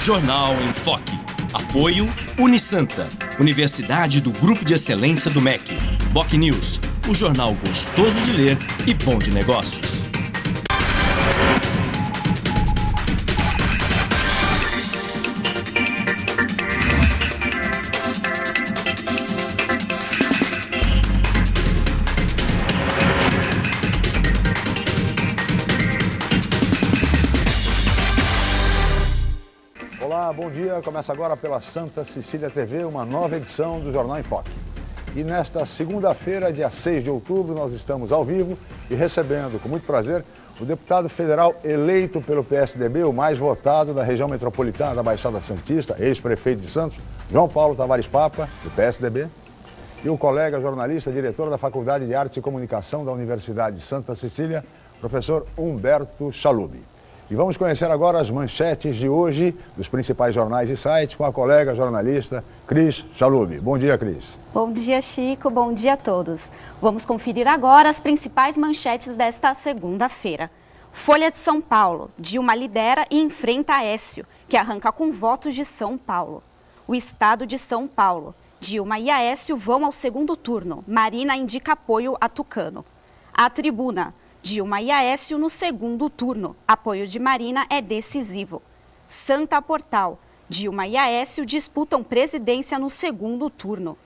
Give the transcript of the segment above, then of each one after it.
Jornal em Foque. Apoio Unisanta, Universidade do Grupo de Excelência do MEC. Boc News, o jornal gostoso de ler e bom de negócios. Olá, bom dia. Começa agora pela Santa Cecília TV, uma nova edição do Jornal em Foque. E nesta segunda-feira, dia 6 de outubro, nós estamos ao vivo e recebendo, com muito prazer, o deputado federal eleito pelo PSDB, o mais votado da região metropolitana da Baixada Santista, ex-prefeito de Santos, João Paulo Tavares Papa, do PSDB, e o colega jornalista, diretor da Faculdade de Arte e Comunicação da Universidade de Santa Cecília, professor Humberto Chalub. E vamos conhecer agora as manchetes de hoje dos principais jornais e sites com a colega jornalista Cris Chalub. Bom dia, Cris. Bom dia, Chico. Bom dia a todos. Vamos conferir agora as principais manchetes desta segunda-feira. Folha de São Paulo. Dilma lidera e enfrenta Aécio, que arranca com votos de São Paulo. O Estado de São Paulo. Dilma e Aécio vão ao segundo turno. Marina indica apoio a Tucano. A Tribuna. Dilma e Aécio no segundo turno. Apoio de Marina é decisivo. Santa Portal. Dilma e Aécio disputam presidência no segundo turno.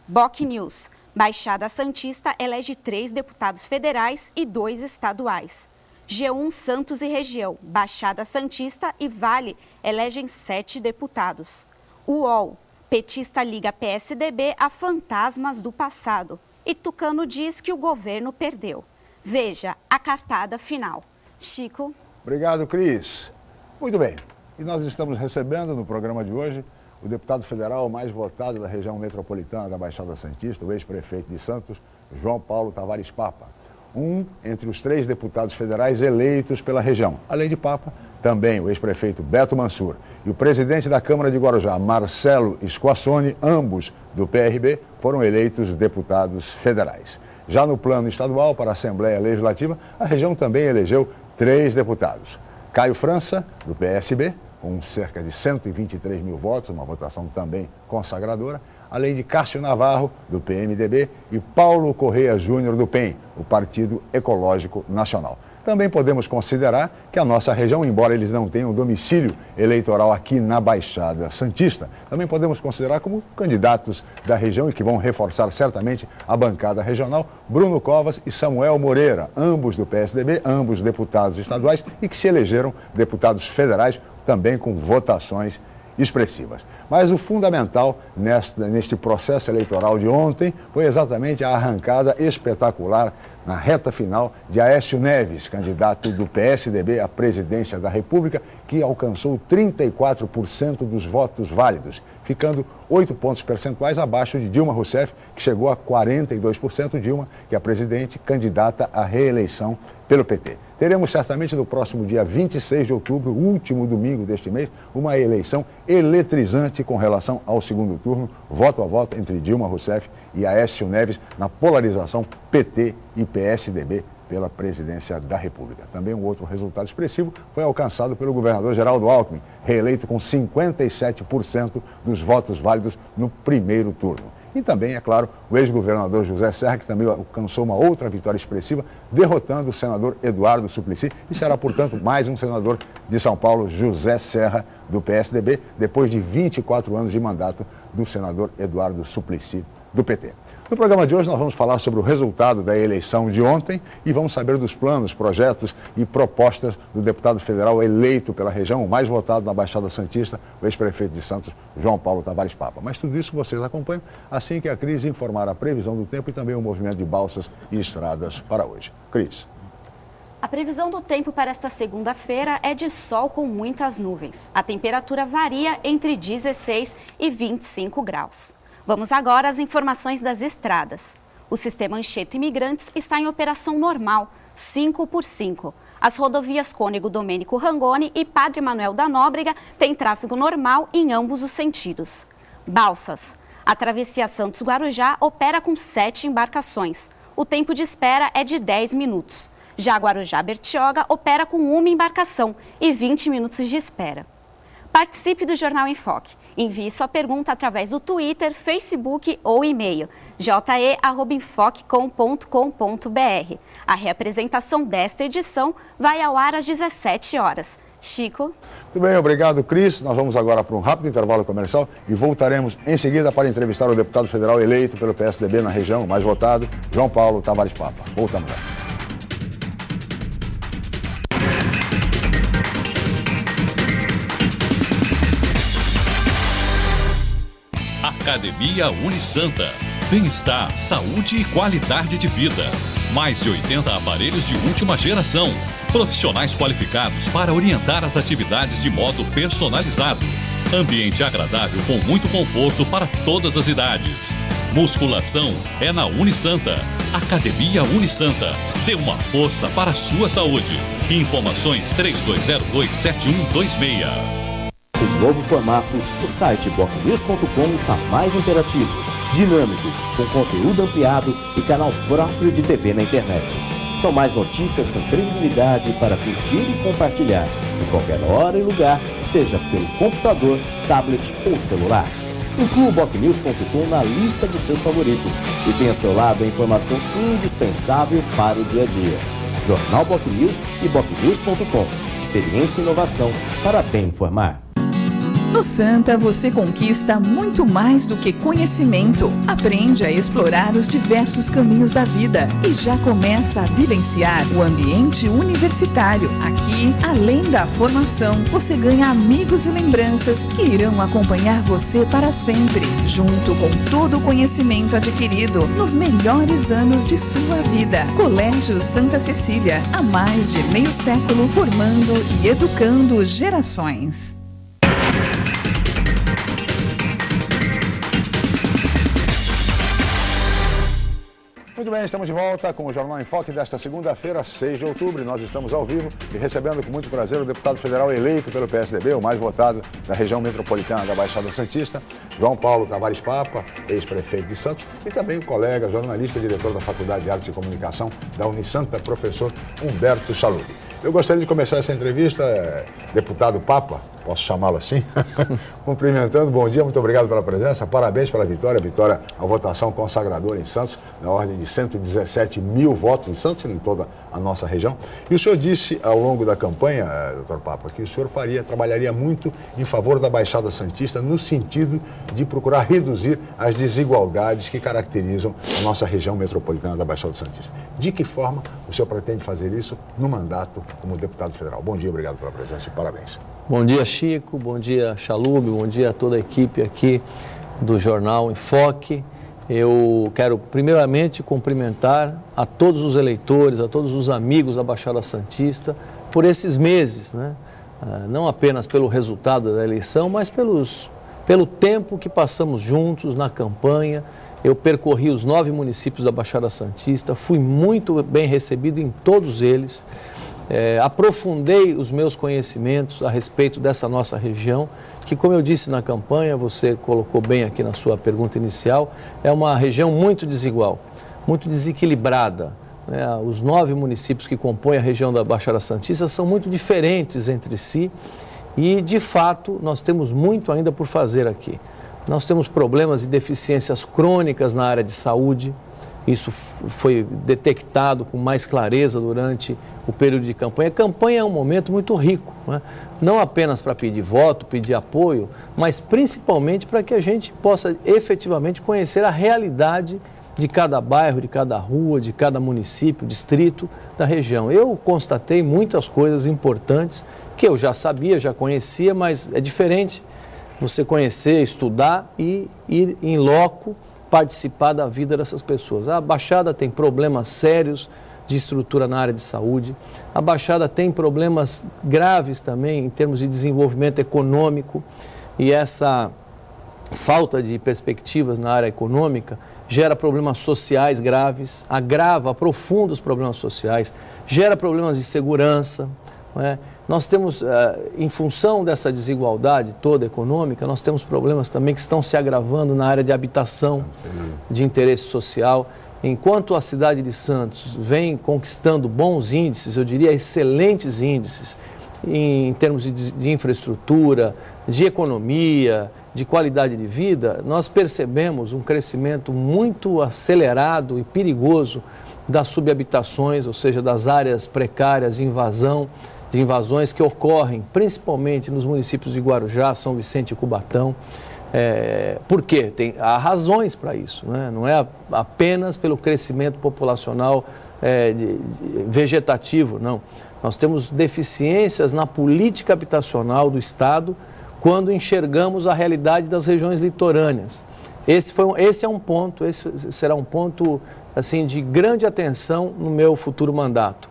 Boc News. Baixada Santista elege 3 deputados federais e 2 estaduais. G1 Santos e região. Baixada Santista e Vale elegem 7 deputados. UOL. Petista liga PSDB a fantasmas do passado. E Tucano diz que o governo perdeu. Veja a cartada final. Chico. Obrigado, Cris. Muito bem. E nós estamos recebendo no programa de hoje o deputado federal mais votado da região metropolitana da Baixada Santista, o ex-prefeito de Santos, João Paulo Tavares Papa. Entre os 3 deputados federais eleitos pela região. Além de Papa, também o ex-prefeito Beto Mansur e o presidente da Câmara de Guarujá, Marcelo Squassoni, ambos do PRB, foram eleitos deputados federais. Já no plano estadual, para a Assembleia Legislativa, a região também elegeu 3 deputados. Caio França, do PSB, com cerca de 123 mil votos, uma votação também consagradora, além de Cássio Navarro, do PMDB, e Paulo Correia Júnior, do PEN, o Partido Ecológico Nacional. Também podemos considerar que a nossa região, embora eles não tenham domicílio eleitoral aqui na Baixada Santista, também podemos considerar como candidatos da região e que vão reforçar certamente a bancada regional, Bruno Covas e Samuel Moreira, ambos do PSDB, ambos deputados estaduais e que se elegeram deputados federais também com votações expressivas. Mas o fundamental neste processo eleitoral de ontem foi exatamente a arrancada espetacular na reta final de Aécio Neves, candidato do PSDB à presidência da República, que alcançou 34% dos votos válidos, ficando 8 pontos percentuais abaixo de Dilma Rousseff, que chegou a 42%. Dilma, que é a presidente candidata à reeleição pelo PT. Teremos certamente no próximo dia 26 de outubro, último domingo deste mês, uma eleição eletrizante com relação ao segundo turno, voto a voto entre Dilma Rousseff e Aécio Neves na polarização PT e PSDB pela presidência da República. Também um outro resultado expressivo foi alcançado pelo governador Geraldo Alckmin, reeleito com 57% dos votos válidos no primeiro turno. E também, é claro, o ex-governador José Serra, que também alcançou uma outra vitória expressiva, derrotando o senador Eduardo Suplicy, e será, portanto, mais um senador de São Paulo, José Serra, do PSDB, depois de 24 anos de mandato do senador Eduardo Suplicy, do PT. No programa de hoje nós vamos falar sobre o resultado da eleição de ontem e vamos saber dos planos, projetos e propostas do deputado federal eleito pela região, o mais votado na Baixada Santista, o ex-prefeito de Santos, João Paulo Tavares Papa. Mas tudo isso vocês acompanham assim que a Cris informar a previsão do tempo e também o movimento de balsas e estradas para hoje. Cris. A previsão do tempo para esta segunda-feira é de sol com muitas nuvens. A temperatura varia entre 16 e 25 graus. Vamos agora às informações das estradas. O sistema Anchieta Imigrantes está em operação normal, 5x5. As rodovias Cônego Domênico Rangoni e Padre Manuel da Nóbrega têm tráfego normal em ambos os sentidos. Balsas. A travessia Santos-Guarujá opera com 7 embarcações. O tempo de espera é de 10 minutos. Já Guarujá-Bertioga opera com 1 embarcação e 20 minutos de espera. Participe do Jornal em Foque. Envie sua pergunta através do Twitter, Facebook ou e-mail je@enfoquecom.com.br. A reapresentação desta edição vai ao ar às 17 horas. Chico. Muito bem, obrigado, Cris. Nós vamos agora para um rápido intervalo comercial e voltaremos em seguida para entrevistar o deputado federal eleito pelo PSDB na região, mais votado, João Paulo Tavares Papa. Voltamos já. Academia Unisanta. Bem-estar, saúde e qualidade de vida. Mais de 80 aparelhos de última geração. Profissionais qualificados para orientar as atividades de modo personalizado. Ambiente agradável com muito conforto para todas as idades. Musculação é na Unisanta. Academia Unisanta. Dê uma força para a sua saúde. Informações 3202-7126. Em novo formato, o site bocnews.com está mais interativo, dinâmico, com conteúdo ampliado e canal próprio de TV na internet. São mais notícias com credibilidade para curtir e compartilhar, em qualquer hora e lugar, seja pelo computador, tablet ou celular. Inclua o bocnews.com na lista dos seus favoritos e tenha ao seu lado a informação indispensável para o dia a dia. Jornal Bocnews e bocnews.com. Experiência e inovação para bem informar. No Santa, você conquista muito mais do que conhecimento. Aprende a explorar os diversos caminhos da vida e já começa a vivenciar o ambiente universitário. Aqui, além da formação, você ganha amigos e lembranças que irão acompanhar você para sempre, junto com todo o conhecimento adquirido nos melhores anos de sua vida. Colégio Santa Cecília, há mais de meio século, formando e educando gerações. Muito bem, estamos de volta com o Jornal em Foque desta segunda-feira, 6 de outubro. E nós estamos ao vivo e recebendo com muito prazer o deputado federal eleito pelo PSDB, o mais votado da região metropolitana da Baixada Santista, João Paulo Tavares Papa, ex-prefeito de Santos, e também o colega, jornalista e diretor da Faculdade de Artes e Comunicação da Unisanta, professor Humberto Chalub. Eu gostaria de começar essa entrevista, deputado Papa, posso chamá-lo assim, cumprimentando, bom dia, muito obrigado pela presença, parabéns pela vitória, a votação consagradora em Santos, na ordem de 117 mil votos em Santos e em toda a nossa região. E o senhor disse ao longo da campanha, doutor Papa, que o senhor trabalharia muito em favor da Baixada Santista no sentido de procurar reduzir as desigualdades que caracterizam a nossa região metropolitana da Baixada Santista. De que forma o senhor pretende fazer isso no mandato como deputado federal? Bom dia, obrigado pela presença e parabéns. Bom dia, Chico, bom dia, Chalub, bom dia a toda a equipe aqui do Jornal em Foque. Eu quero primeiramente cumprimentar a todos os eleitores, a todos os amigos da Baixada Santista por esses meses, né? Não apenas pelo resultado da eleição, mas pelo tempo que passamos juntos na campanha. Eu percorri os 9 municípios da Baixada Santista, fui muito bem recebido em todos eles. Aprofundei os meus conhecimentos a respeito dessa nossa região, que, como eu disse na campanha, você colocou bem aqui na sua pergunta inicial, é uma região muito desigual, muito desequilibrada, né? Os 9 municípios que compõem a região da Baixada Santista são muito diferentes entre si e, de fato, nós temos muito ainda por fazer aqui. Nós temos problemas e deficiências crônicas na área de saúde. Isso foi detectado com mais clareza durante o período de campanha. A campanha é um momento muito rico, né? Não apenas para pedir voto, pedir apoio, mas principalmente para que a gente possa efetivamente conhecer a realidade de cada bairro, de cada rua, de cada município, distrito da região. Eu constatei muitas coisas importantes que eu já sabia, já conhecia, mas é diferente você conhecer, estudar e ir em loco participar da vida dessas pessoas. A Baixada tem problemas sérios de estrutura na área de saúde, a Baixada tem problemas graves também em termos de desenvolvimento econômico, e essa falta de perspectivas na área econômica gera problemas sociais graves, aprofunda os problemas sociais, gera problemas de segurança, não é? Nós temos, em função dessa desigualdade toda econômica, nós temos problemas também que estão se agravando na área de habitação, de interesse social. Enquanto a cidade de Santos vem conquistando bons índices, eu diria excelentes índices, em termos de infraestrutura, de economia, de qualidade de vida, nós percebemos um crescimento muito acelerado e perigoso das subhabitações, ou seja, das áreas precárias de invasões que ocorrem principalmente nos municípios de Guarujá, São Vicente e Cubatão. Por quê? Há razões para isso, né? Não é apenas pelo crescimento populacional vegetativo, não. Nós temos deficiências na política habitacional do Estado quando enxergamos a realidade das regiões litorâneas. Esse é um ponto, esse será um ponto assim, de grande atenção no meu futuro mandato.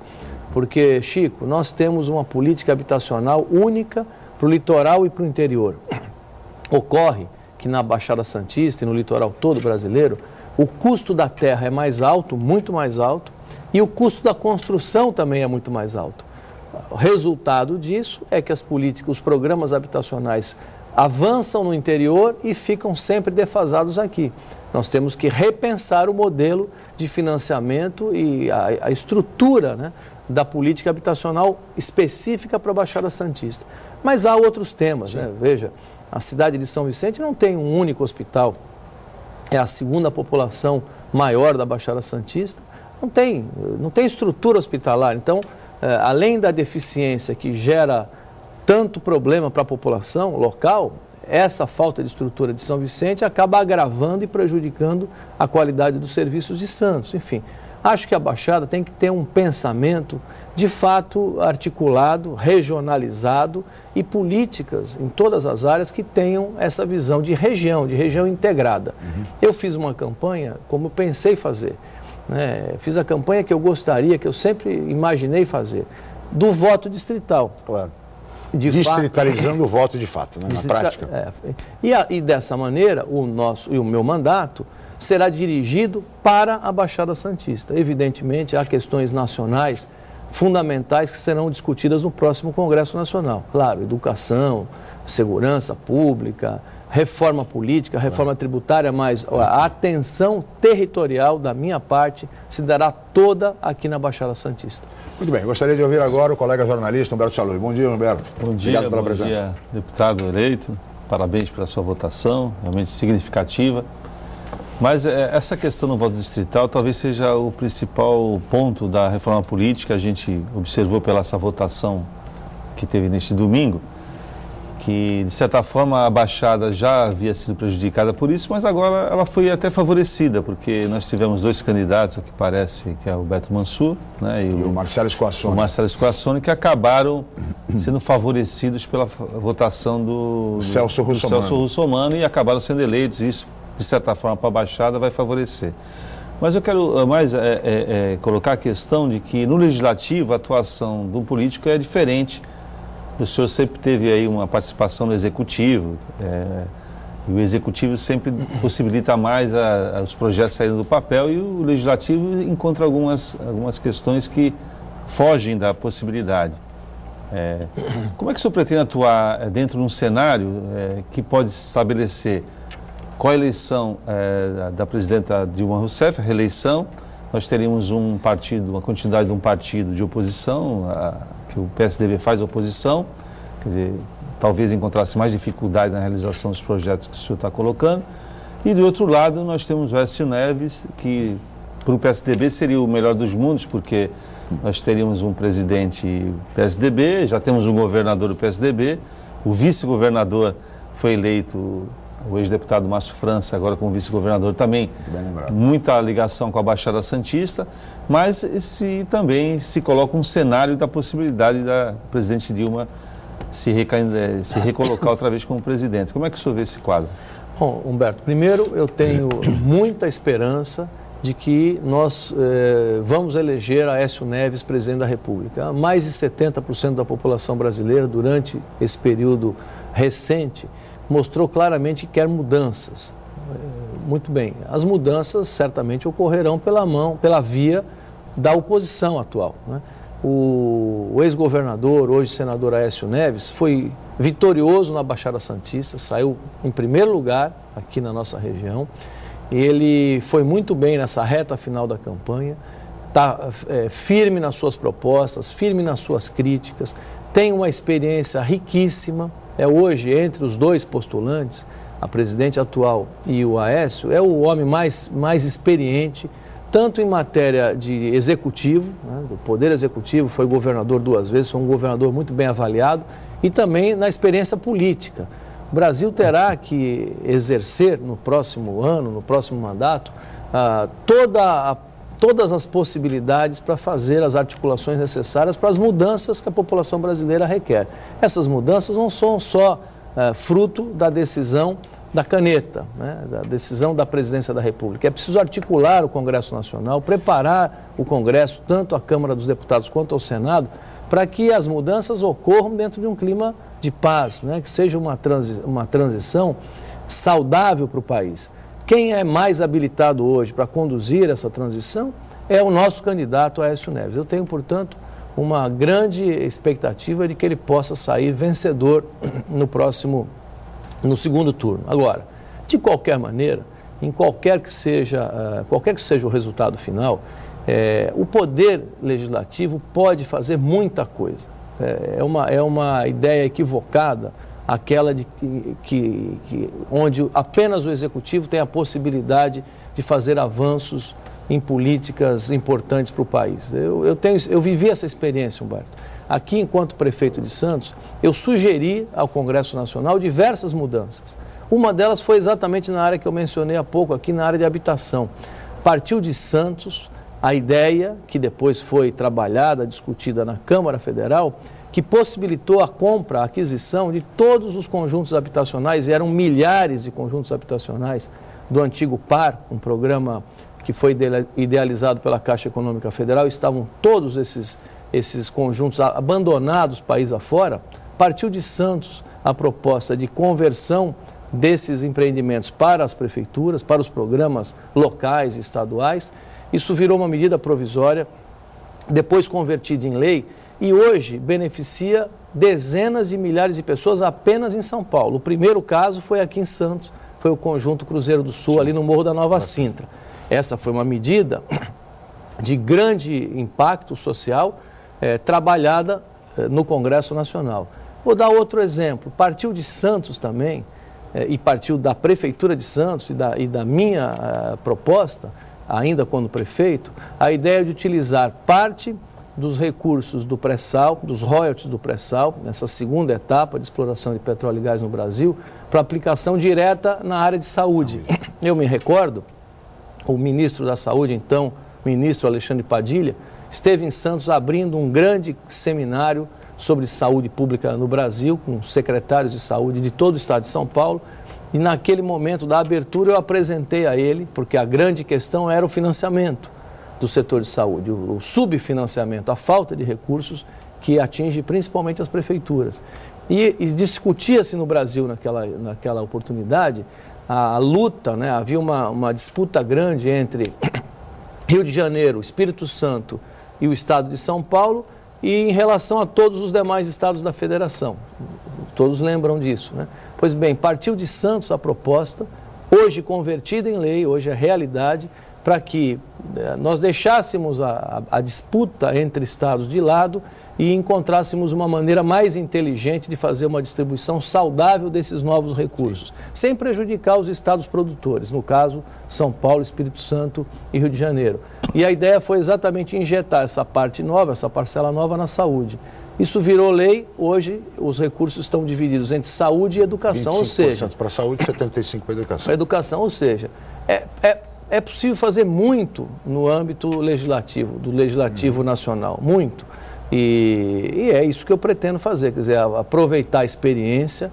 Porque, Chico, nós temos uma política habitacional única para o litoral e para o interior. Ocorre que na Baixada Santista e no litoral todo brasileiro, o custo da terra é mais alto, muito mais alto, e o custo da construção também é muito mais alto. O resultado disso é que os programas habitacionais avançam no interior e ficam sempre defasados aqui. Nós temos que repensar o modelo de financiamento e a estrutura, né, da política habitacional específica para a Baixada Santista. Mas há outros temas, né? Veja, a cidade de São Vicente não tem um único hospital, é a segunda população maior da Baixada Santista, não tem estrutura hospitalar. Então, além da deficiência que gera tanto problema para a população local, essa falta de estrutura de São Vicente acaba agravando e prejudicando a qualidade dos serviços de Santos. Enfim, acho que a Baixada tem que ter um pensamento de fato articulado, regionalizado e políticas em todas as áreas que tenham essa visão de região integrada. Eu fiz uma campanha como eu pensei fazer, né? Fiz a campanha que eu gostaria, que eu sempre imaginei fazer, do voto distrital. Claro. Distritalizando o voto de fato, né, na prática. E dessa maneira, o meu mandato será dirigido para a Baixada Santista. Evidentemente, há questões nacionais fundamentais que serão discutidas no próximo Congresso Nacional. Claro, educação, segurança pública, reforma política, reforma tributária, mas a atenção territorial da minha parte se dará toda aqui na Baixada Santista. Muito bem, gostaria de ouvir agora o colega jornalista Humberto Chalub. Bom dia, Humberto. Bom dia, obrigado pela presença. Bom dia, deputado eleito. Parabéns pela sua votação, realmente significativa. Mas essa questão do voto distrital talvez seja o principal ponto da reforma política. A gente observou pela essa votação que teve neste domingo, que, de certa forma, a Baixada já havia sido prejudicada por isso, mas agora ela foi até favorecida, porque nós tivemos dois candidatos, o que parece que é o Beto Mansur, né, e o Marcelo Squassone, que acabaram sendo favorecidos pela votação do Celso Russomano e acabaram sendo eleitos. Isso, de certa forma, para a Baixada vai favorecer. Mas eu quero mais colocar a questão de que, no Legislativo, a atuação do político é diferente. O senhor sempre teve aí uma participação no Executivo, e o Executivo sempre possibilita mais os projetos saírem do papel, e o Legislativo encontra algumas questões que fogem da possibilidade. Como é que o senhor pretende atuar dentro de um cenário que pode estabelecer com a eleição da presidenta Dilma Rousseff, a reeleição? Nós teríamos uma continuidade de um partido de oposição, que o PSDB faz oposição, quer dizer, talvez encontrasse mais dificuldade na realização dos projetos que o senhor está colocando. E do outro lado nós temos o Aécio Neves, que para o PSDB seria o melhor dos mundos, porque nós teríamos um presidente PSDB, já temos um governador do PSDB, o vice-governador foi eleito, o ex-deputado Márcio França, agora como vice-governador também, muita ligação com a Baixada Santista, mas também se coloca um cenário da possibilidade da presidente Dilma se recolocar outra vez como presidente. Como é que o senhor vê esse quadro? Bom, Humberto, primeiro eu tenho muita esperança de que nós vamos eleger Aécio Neves presidente da República. Mais de 70% da população brasileira, durante esse período recente, mostrou claramente que quer mudanças. Muito bem, as mudanças certamente ocorrerão pela via da oposição atual, né? O ex-governador, hoje senador Aécio Neves, foi vitorioso na Baixada Santista, saiu em primeiro lugar aqui na nossa região. Ele foi muito bem nessa reta final da campanha, está firme nas suas propostas, firme nas suas críticas, tem uma experiência riquíssima hoje, entre os dois postulantes, a presidente atual e o Aécio, é o homem mais experiente, tanto em matéria de executivo, né, do poder executivo, foi governador 2 vezes, foi um governador muito bem avaliado, e também na experiência política. O Brasil terá que exercer no próximo ano, no próximo mandato, todas as possibilidades para fazer as articulações necessárias para as mudanças que a população brasileira requer. Essas mudanças não são só fruto da decisão da caneta, né, da decisão da Presidência da República. É preciso articular o Congresso Nacional, preparar o Congresso, tanto a Câmara dos Deputados quanto ao Senado, para que as mudanças ocorram dentro de um clima de paz, né, que seja uma transição saudável para o país. Quem é mais habilitado hoje para conduzir essa transição é o nosso candidato Aécio Neves. Eu tenho, portanto, uma grande expectativa de que ele possa sair vencedor no segundo turno. Agora, de qualquer maneira, em qualquer que seja o resultado final, o poder legislativo pode fazer muita coisa. É uma ideia equivocada aquela de onde apenas o executivo tem a possibilidade de fazer avanços em políticas importantes para o país. Eu vivi essa experiência, Humberto. Aqui, enquanto prefeito de Santos, eu sugeri ao Congresso Nacional diversas mudanças. Uma delas foi exatamente na área que eu mencionei há pouco, aqui na área de habitação. Partiu de Santos a ideia, que depois foi trabalhada, discutida na Câmara Federal, que possibilitou a compra, a aquisição de todos os conjuntos habitacionais, e eram milhares de conjuntos habitacionais do antigo PAR, um programa que foi idealizado pela Caixa Econômica Federal. Estavam todos esses conjuntos abandonados país afora. Partiu de Santos a proposta de conversão desses empreendimentos para as prefeituras, para os programas locais e estaduais. Isso virou uma medida provisória, depois convertida em lei, e hoje beneficia dezenas de milhares de pessoas apenas em São Paulo. O primeiro caso foi aqui em Santos, foi o Conjunto Cruzeiro do Sul, ali no Morro da Nova Sintra. Essa foi uma medida de grande impacto social, trabalhada no Congresso Nacional. Vou dar outro exemplo. Partiu de Santos também, e partiu da Prefeitura de Santos e da minha proposta, ainda quando prefeito, a ideia de utilizar parte dos recursos do pré-sal, dos royalties do pré-sal, nessa segunda etapa de exploração de petróleo e gás no Brasil, para aplicação direta na área de saúde. Eu me recordo, o ministro da Saúde, então, o ministro Alexandre Padilha, esteve em Santos abrindo um grande seminário sobre saúde pública no Brasil, com secretários de saúde de todo o estado de São Paulo, e naquele momento da abertura eu apresentei a ele, porque a grande questão era o financiamento do setor de saúde, o subfinanciamento, a falta de recursos que atinge principalmente as prefeituras. E discutia-se no Brasil naquela oportunidade a luta, né? Havia uma disputa grande entre Rio de Janeiro, Espírito Santo e o estado de São Paulo, e em relação a todos os demais estados da federação. Todos lembram disso, né? Pois bem, partiu de Santos a proposta, hoje convertida em lei, hoje é realidade, para que nós deixássemos a disputa entre estados de lado e encontrássemos uma maneira mais inteligente de fazer uma distribuição saudável desses novos recursos, sem prejudicar os estados produtores, no caso, São Paulo, Espírito Santo e Rio de Janeiro. E a ideia foi exatamente injetar essa parte nova, essa parcela nova na saúde. Isso virou lei, hoje os recursos estão divididos entre saúde e educação, ou seja... 25% para a saúde e 75% para a educação. Para a educação, ou seja, é possível fazer muito no âmbito legislativo, do legislativo nacional, muito. E é isso que eu pretendo fazer, quer dizer, aproveitar a experiência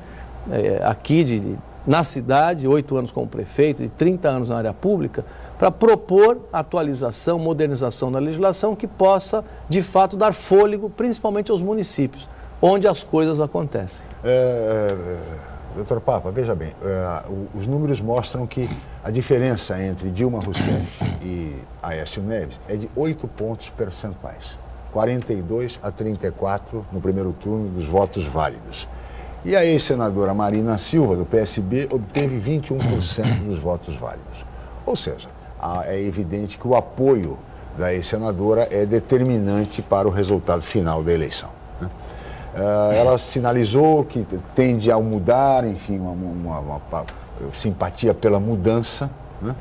aqui na cidade, 8 anos como prefeito, de 30 anos na área pública, para propor atualização, modernização da legislação que possa, de fato, dar fôlego, principalmente aos municípios, onde as coisas acontecem. Doutor Papa, veja bem, os números mostram que a diferença entre Dilma Rousseff e Aécio Neves é de 8 pontos percentuais, 42 a 34 no primeiro turno dos votos válidos. E a ex-senadora Marina Silva, do PSB, obteve 21% dos votos válidos. Ou seja, é evidente que o apoio da ex-senadora é determinante para o resultado final da eleição, né? ela sinalizou que tende a mudar, enfim, uma simpatia pela mudança, né?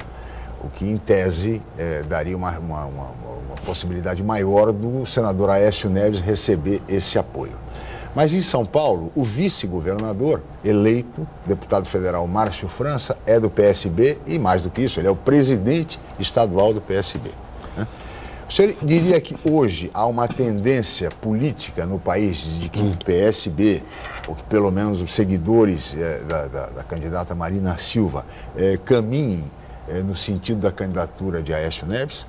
O que, em tese, daria uma possibilidade maior do senador Aécio Neves receber esse apoio. Mas em São Paulo, o vice-governador eleito, deputado federal Márcio França, é do PSB e, mais do que isso, ele é o presidente estadual do PSB. Né? O senhor diria que hoje há uma tendência política no país de que o PSB, ou que pelo menos os seguidores da candidata Marina Silva, caminhem no sentido da candidatura de Aécio Neves?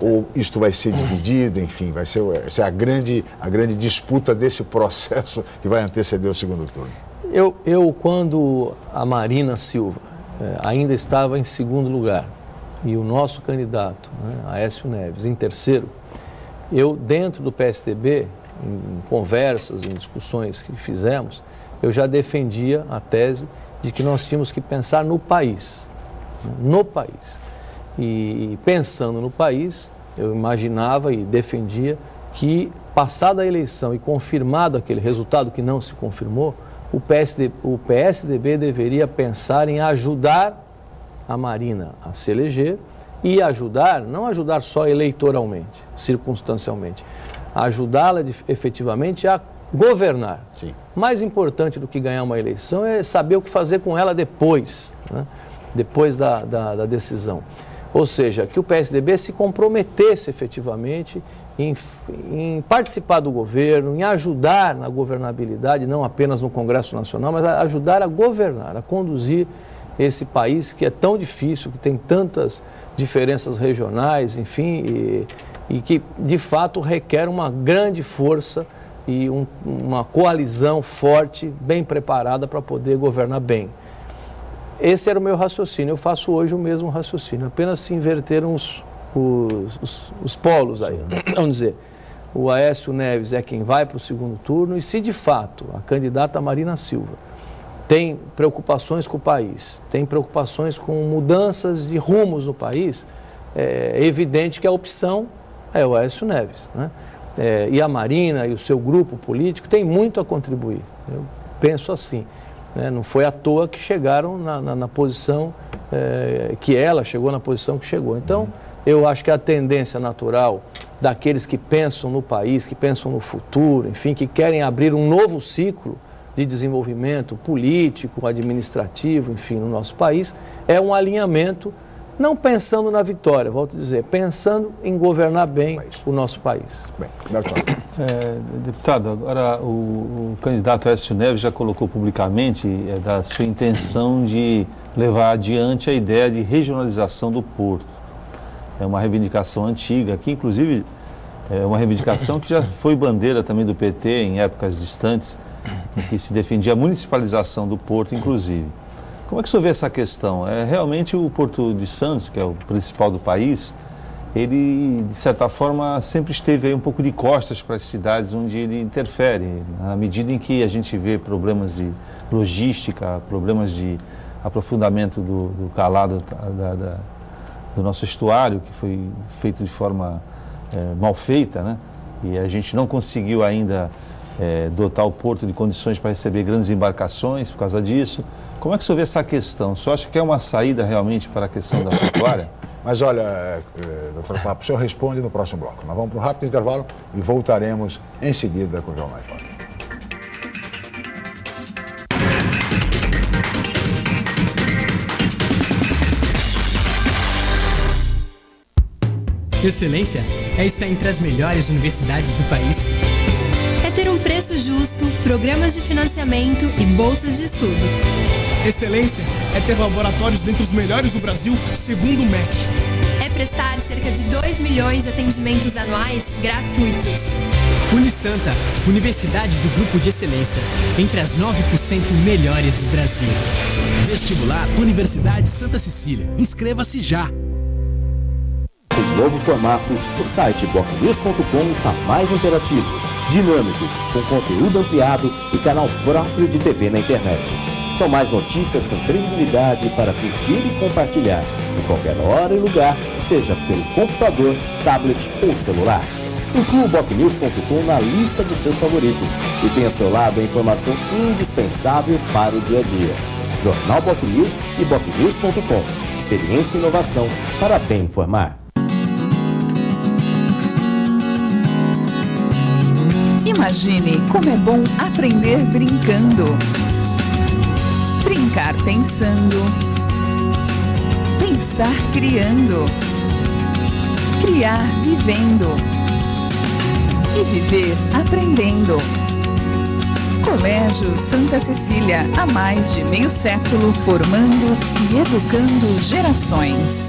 Ou isto vai ser dividido, enfim, vai ser a grande disputa desse processo que vai anteceder o segundo turno? Eu quando a Marina Silva ainda estava em segundo lugar e o nosso candidato, Aécio Neves, em terceiro, eu, dentro do PSDB, em conversas, em discussões que fizemos, eu já defendia a tese de que nós tínhamos que pensar no país. E pensando no país, eu imaginava e defendia que, passada a eleição e confirmado aquele resultado que não se confirmou, o PSDB deveria pensar em ajudar a Marina a se eleger e ajudar, não ajudar só eleitoralmente, circunstancialmente, ajudá-la efetivamente a governar. Sim. Mais importante do que ganhar uma eleição é saber o que fazer com ela depois, né? Depois da decisão. Ou seja, que o PSDB se comprometesse efetivamente em participar do governo, em ajudar na governabilidade, não apenas no Congresso Nacional, mas ajudar a governar, a conduzir esse país que é tão difícil, que tem tantas diferenças regionais, enfim, e que de fato requer uma grande força e uma coalizão forte, bem preparada para poder governar bem. Esse era o meu raciocínio, eu faço hoje o mesmo raciocínio, apenas se inverteram os polos aí, vamos dizer. O Aécio Neves é quem vai para o segundo turno e se de fato a candidata Marina Silva tem preocupações com o país, tem preocupações com mudanças de rumos no país, é evidente que a opção é o Aécio Neves, né? E a Marina e o seu grupo político tem muito a contribuir, eu penso assim. Não foi à toa que chegaram na posição que ela chegou na posição que chegou. Então, eu acho que a tendência natural daqueles que pensam no país, que pensam no futuro, enfim, que querem abrir um novo ciclo de desenvolvimento político, administrativo, enfim, no nosso país, é um alinhamento, não pensando na vitória, volto a dizer, pensando em governar bem o nosso país. Bem, deputado, agora o candidato Aécio Neves já colocou publicamente da sua intenção de levar adiante a ideia de regionalização do porto. É uma reivindicação antiga, que inclusive é uma reivindicação que já foi bandeira também do PT em épocas distantes, em que se defendia a municipalização do porto, inclusive. Como é que o senhor vê essa questão? Realmente o Porto de Santos, que é o principal do país, ele, de certa forma, sempre esteve aí um pouco de costas para as cidades onde ele interfere, na medida em que a gente vê problemas de logística, problemas de aprofundamento do calado do nosso estuário, que foi feito de forma mal feita, né? E a gente não conseguiu ainda dotar o porto de condições para receber grandes embarcações por causa disso. Como é que o senhor vê essa questão? O senhor acha que é uma saída realmente para a questão da portuária? Mas olha, doutor Papo, o senhor responde no próximo bloco. Nós vamos para um rápido intervalo e voltaremos em seguida com o Jornal Fora. Excelência é estar entre as melhores universidades do país. É ter um preço justo, programas de financiamento e bolsas de estudo. Excelência é ter laboratórios dentre os melhores do Brasil, segundo o MEC. É prestar cerca de 2 milhões de atendimentos anuais gratuitos. Unisanta, Universidade do Grupo de Excelência, entre as 9% melhores do Brasil. Vestibular Universidade Santa Cecília. Inscreva-se já! O novo formato, o site bocnews.com está mais interativo, dinâmico, com conteúdo ampliado e canal próprio de TV na internet. São mais notícias com credibilidade para curtir e compartilhar, em qualquer hora e lugar, seja pelo computador, tablet ou celular. Inclua o BocNews.com na lista dos seus favoritos e tenha ao seu lado a informação indispensável para o dia a dia. Jornal BocNews e BocNews.com. Experiência e inovação para bem informar. Imagine como é bom aprender brincando. Brincar pensando. Pensar criando. Criar vivendo. E viver aprendendo. Colégio Santa Cecília, há mais de meio século, formando e educando gerações.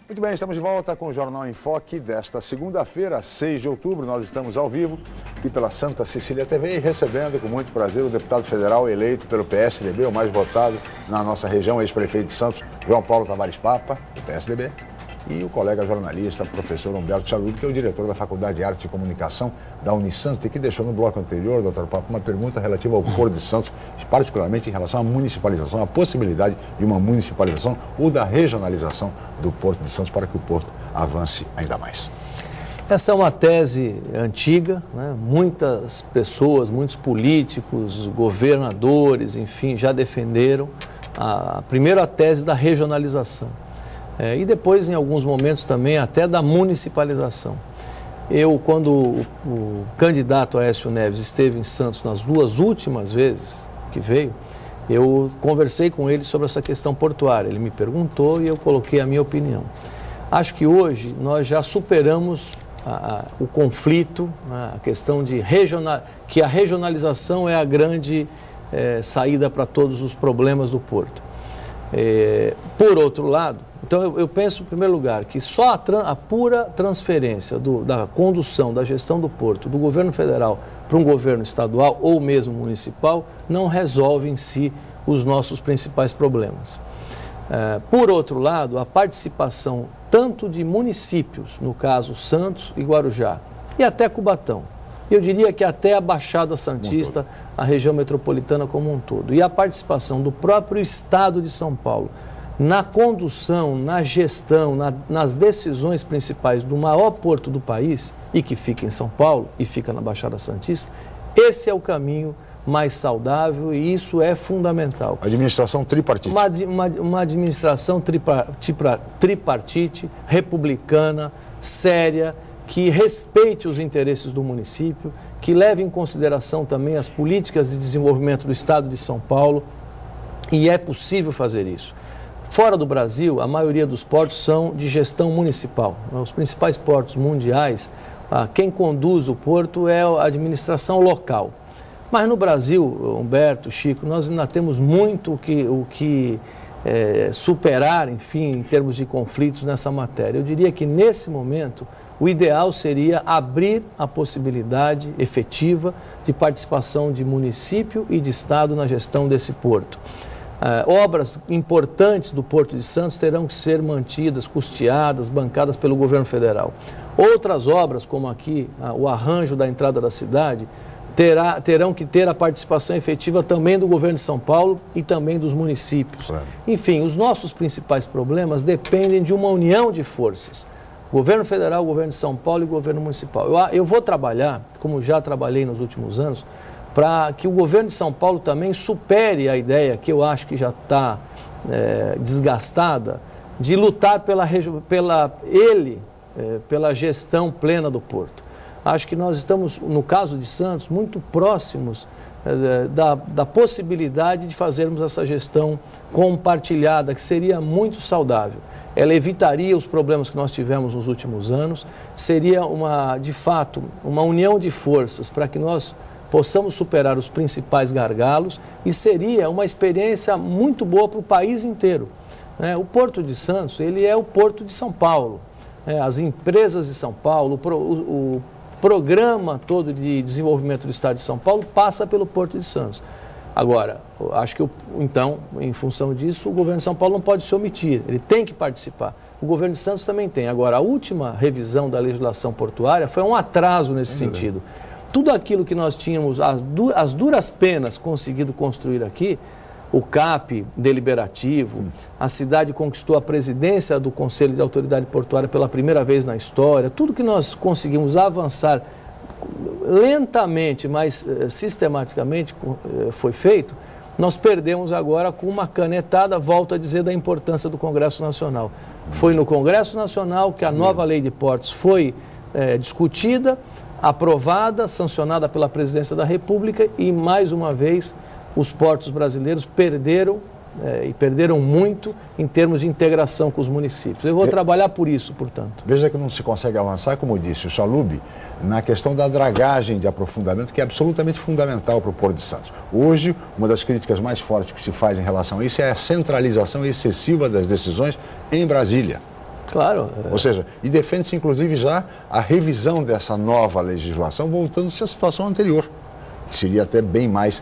Muito bem, estamos de volta com o Jornal em Foque desta segunda-feira, 6 de outubro. Nós estamos ao vivo aqui pela Santa Cecília TV e recebendo com muito prazer o deputado federal eleito pelo PSDB, o mais votado na nossa região, ex-prefeito de Santos, João Paulo Tavares Papa, do PSDB, e o colega jornalista, professor Humberto Chalub, que é o diretor da Faculdade de Artes e Comunicação da Unisanta, e que deixou no bloco anterior, doutor Papa, uma pergunta relativa ao Porto de Santos, particularmente em relação à municipalização, a possibilidade de uma municipalização ou da regionalização do Porto de Santos para que o Porto avance ainda mais. Essa é uma tese antiga, né? Muitas pessoas, muitos políticos, governadores, enfim, já defenderam primeiro a tese da regionalização. E depois, em alguns momentos também, até da municipalização. Quando o candidato Aécio Neves esteve em Santos nas duas últimas vezes que veio, eu conversei com ele sobre essa questão portuária. Ele me perguntou e eu coloquei a minha opinião. Acho que hoje nós já superamos o conflito, a questão de que a regionalização é a grande saída para todos os problemas do Porto. Por outro lado, então eu penso, em primeiro lugar, que só a pura transferência da condução, da gestão do Porto, do governo federal para um governo estadual ou mesmo municipal, não resolve em si os nossos principais problemas. Por outro lado, a participação tanto de municípios, no caso Santos e Guarujá, e até Cubatão, eu diria que até a Baixada Santista, a região metropolitana como um todo, e a participação do próprio Estado de São Paulo na condução, na gestão, nas decisões principais do maior porto do país, e que fica em São Paulo e fica na Baixada Santista, esse é o caminho mais saudável e isso é fundamental. Administração tripartite. Uma administração tripartite, republicana, séria, que respeite os interesses do município, que leve em consideração também as políticas de desenvolvimento do Estado de São Paulo, e é possível fazer isso. Fora do Brasil, a maioria dos portos são de gestão municipal. Os principais portos mundiais, quem conduz o porto é a administração local. Mas no Brasil, Humberto, Chico, nós ainda temos muito o que superar, enfim, em termos de conflitos nessa matéria. Eu diria que nesse momento o ideal seria abrir a possibilidade efetiva de participação de município e de Estado na gestão desse porto. Obras importantes do Porto de Santos terão que ser mantidas, custeadas, bancadas pelo governo federal. Outras obras, como aqui o arranjo da entrada da cidade, terão que ter a participação efetiva também do governo de São Paulo e também dos municípios. Claro. Enfim, os nossos principais problemas dependem de uma união de forças. Governo federal, governo de São Paulo e governo municipal. Eu vou trabalhar, como já trabalhei nos últimos anos, para que o governo de São Paulo também supere a ideia, que eu acho que já está desgastada, de lutar pela gestão plena do porto. Acho que nós estamos, no caso de Santos, muito próximos da possibilidade de fazermos essa gestão compartilhada, que seria muito saudável. Ela evitaria os problemas que nós tivemos nos últimos anos, seria, de fato, uma união de forças para que nós possamos superar os principais gargalos e seria uma experiência muito boa para o país inteiro. O Porto de Santos, ele é o Porto de São Paulo. As empresas de São Paulo, o programa todo de desenvolvimento do Estado de São Paulo passa pelo Porto de Santos. Agora, acho que, então, em função disso, o governo de São Paulo não pode se omitir, ele tem que participar. O governo de Santos também tem. Agora, a última revisão da legislação portuária foi um atraso nesse sentido. Tudo aquilo que nós tínhamos, as duras penas conseguido construir aqui, o CAP deliberativo, a cidade conquistou a presidência do Conselho de Autoridade Portuária pela primeira vez na história, tudo que nós conseguimos avançar lentamente, mas sistematicamente foi feito, nós perdemos agora com uma canetada, volto a dizer, da importância do Congresso Nacional. Foi no Congresso Nacional que a nova lei de portos foi discutida, aprovada, sancionada pela Presidência da República e, mais uma vez, os portos brasileiros perderam, e perderam muito em termos de integração com os municípios. Eu vou trabalhar por isso, portanto. Veja que não se consegue avançar, como disse o Chalub, na questão da dragagem de aprofundamento, que é absolutamente fundamental para o Porto de Santos. Hoje, uma das críticas mais fortes que se faz em relação a isso é a centralização excessiva das decisões em Brasília. Claro. Ou seja, e defende-se inclusive já a revisão dessa nova legislação, voltando-se à situação anterior, que seria até bem mais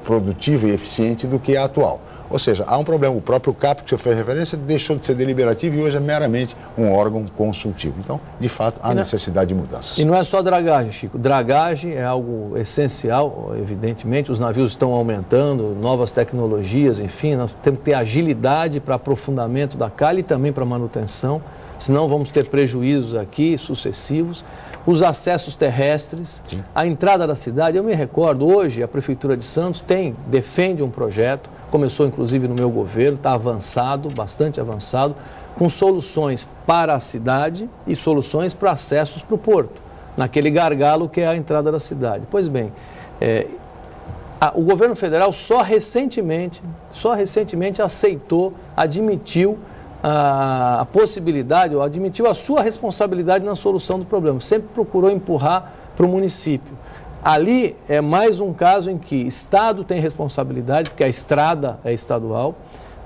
produtiva e eficiente do que a atual. Ou seja, há um problema. O próprio CAP, que você fez referência, deixou de ser deliberativo e hoje é meramente um órgão consultivo. Então, de fato, há necessidade de mudanças. E não é só dragagem, Chico. Dragagem é algo essencial, evidentemente. Os navios estão aumentando, novas tecnologias, enfim. Nós temos que ter agilidade para aprofundamento da calha e também para manutenção. Senão vamos ter prejuízos aqui sucessivos. Os acessos terrestres, a entrada da cidade. Eu me recordo, hoje a Prefeitura de Santos defende um projeto, começou inclusive no meu governo, está avançado, bastante avançado, com soluções para a cidade e soluções para acessos para o porto, naquele gargalo que é a entrada da cidade. Pois bem, o governo federal só recentemente admitiu a possibilidade, ou admitiu a sua responsabilidade na solução do problema. Sempre procurou empurrar para o município. Ali é mais um caso em que Estado tem responsabilidade, porque a estrada é estadual,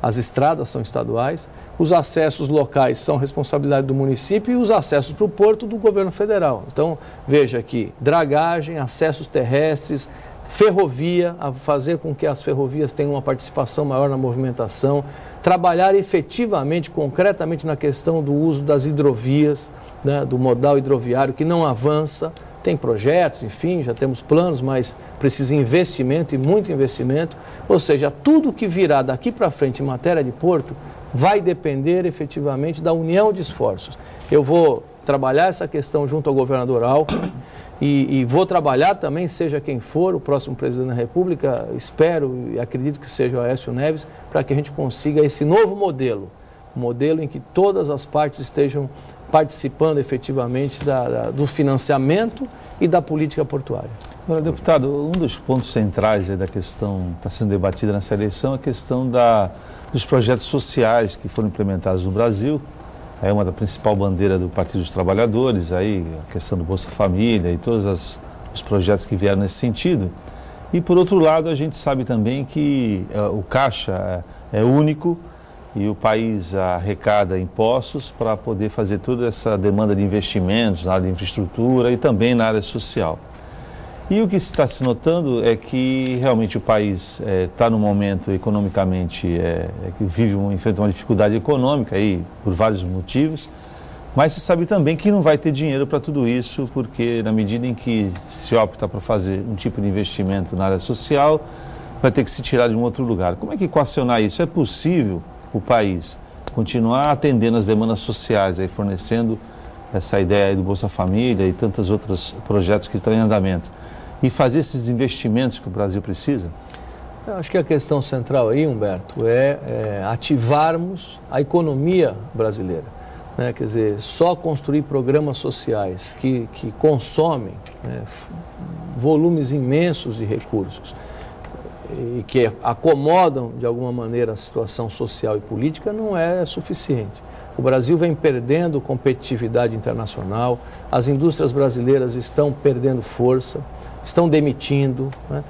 as estradas são estaduais, os acessos locais são responsabilidade do município e os acessos para o porto do governo federal. Então, veja aqui, dragagem, acessos terrestres, ferrovia, a fazer com que as ferrovias tenham uma participação maior na movimentação, trabalhar efetivamente, concretamente na questão do uso das hidrovias, né, do modal hidroviário que não avança. Tem projetos, enfim, já temos planos, mas precisa investimento e muito investimento. Ou seja, tudo que virá daqui para frente em matéria de porto vai depender efetivamente da união de esforços. Eu vou trabalhar essa questão junto ao governador Alckmin e vou trabalhar também, seja quem for o próximo presidente da República, espero e acredito que seja o Aécio Neves, para que a gente consiga esse novo modelo, um modelo em que todas as partes estejam participando efetivamente do financiamento e da política portuária. Agora, deputado, um dos pontos centrais da questão que está sendo debatida nessa eleição é a questão dos projetos sociais que foram implementados no Brasil. É uma da principal bandeira do Partido dos Trabalhadores, aí a questão do Bolsa Família e todos os projetos que vieram nesse sentido. E, por outro lado, a gente sabe também que o caixa é único e o país arrecada impostos para poder fazer toda essa demanda de investimentos na área de infraestrutura e também na área social. E o que está se notando é que realmente o país está num momento economicamente que enfrenta uma dificuldade econômica aí, por vários motivos, mas se sabe também que não vai ter dinheiro para tudo isso, porque na medida em que se opta para fazer um tipo de investimento na área social, vai ter que se tirar de um outro lugar. Como é que equacionar isso? É possível o país continuar atendendo as demandas sociais, aí, fornecendo essa ideia aí do Bolsa Família e tantos outros projetos que estão em andamento, e fazer esses investimentos que o Brasil precisa? Eu acho que a questão central aí, Humberto, é ativarmos a economia brasileira, né? Quer dizer, só construir programas sociais que consomem, né, volumes imensos de recursos e que acomodam de alguma maneira a situação social e política não é suficiente. O Brasil vem perdendo competitividade internacional, as indústrias brasileiras estão perdendo força, estão demitindo, né?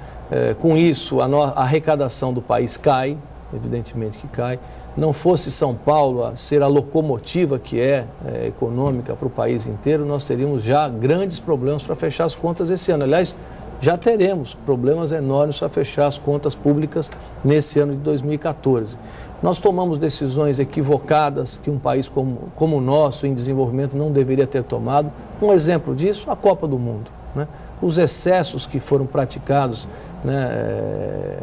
Com isso a arrecadação do país cai, evidentemente que cai. Não fosse São Paulo a ser a locomotiva que é econômica para o país inteiro, nós teríamos já grandes problemas para fechar as contas esse ano. Aliás, já teremos problemas enormes para fechar as contas públicas nesse ano de 2014. Nós tomamos decisões equivocadas que um país como o nosso, em desenvolvimento, não deveria ter tomado. Um exemplo disso, a Copa do Mundo, né? Os excessos que foram praticados, né,